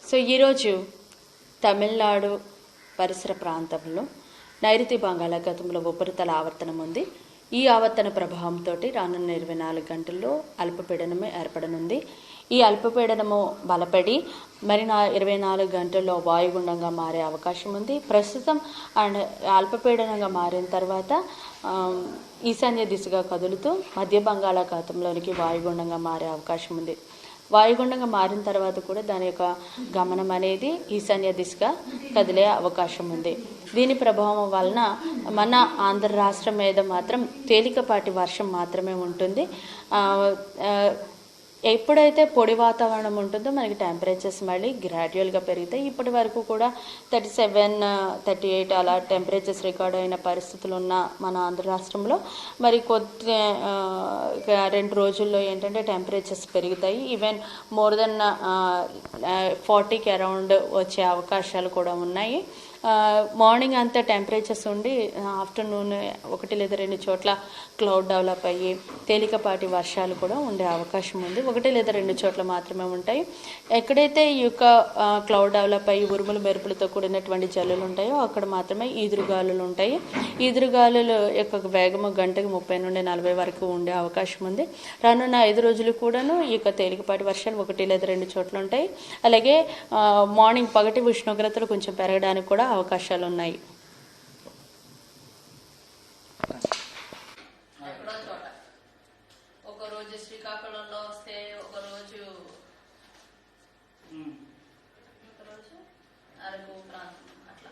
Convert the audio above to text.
So ఈరోజు తమిళనాడు పరిసర ప్రాంతంలో నైరుతి బంగాళాఖాతంలో ఉపరితల ఆవర్తనం ఉంది. ఈ ఆవర్తన ప్రభావంతో రానున్న 24 గంటల్లో అల్పపీడనము ఏర్పడనుంది. ఈ అల్పపీడనము బలపడి మరి 24 గంటల్లో వాయుగుండంగా మారే అవకాశం ఉంది. ప్రస్తుతం అల్పపీడనంగా మారిన తర్వాత ఈశాన్య దిశగా కదులుతూ మధ్య బంగాళాఖాతంలోనికి వాయుగుండంగా మారే అవకాశం ఉంది. వాయుగుండంగా మారిన తర్వాత కూడా దాని యొక్క గమనం అనేది ఈశాన్య దిశగా కదిలే అవకాశం ఉంది. దీని ప్రభావం వలన మన ఆంధ్ర రాష్ట్రం మీద మాత్రం తేలికపాటి వర్షం మాత్రమే ఉంటుంది. ఎప్పుడైతే పొడి వాతావరణం ఉంటుందో మనకి టెంపరేచర్స్ మళ్ళీ గ్రాడ్యువల్గా పెరుగుతాయి. ఇప్పటి వరకు కూడా 37, 38 అలా టెంపరేచర్స్ రికార్డ్ అయిన పరిస్థితులు ఉన్న మన ఆంధ్ర రాష్ట్రంలో మరి 2 రోజుల్లో ఏంటంటే టెంపరేచర్స్ పెరుగుతాయి. ఈవెన్ మోర్ దెన్ 40కి అరౌండ్ వచ్చే అవకాశాలు కూడా ఉన్నాయి. మార్నింగ్ అంతా టెంపరేచర్స్ ఉండి ఆఫ్టర్నూన్ 1 లేదా 2 చోట్ల క్లౌడ్ డెవలప్ అయ్యి తేలికపాటి వర్షాలు కూడా ఉండే అవకాశం ఉంది. 1 లేదా 2 చోట్ల మాత్రమే ఉంటాయి. ఎక్కడైతే ఈ యొక్క క్లౌడ్ డెవలప్ అయ్యి ఉరుములు మెరుపులతో కూడినటువంటి జల్లులు ఉంటాయో అక్కడ మాత్రమే ఈదురుగాలులు ఉంటాయి. ఈదురుగాలుల యొక్క వేగము గంటకు 30 నుండి 40 వరకు ఉండే అవకాశం ఉంది. రానున్న 5 రోజులు కూడాను ఈ యొక్క తేలికపాటి వర్షాలు 1 లేదా 2 చోట్ల ఉంటాయి. అలాగే మార్నింగ్ పగటి ఉష్ణోగ్రతలు కొంచెం పెరగడానికి కూడా అవకాశాలు ఉన్నాయి. ఒకరోజు శ్రీకాకుళంలో వస్తే ఒకరోజు అరకు ప్రాంతం అట్లా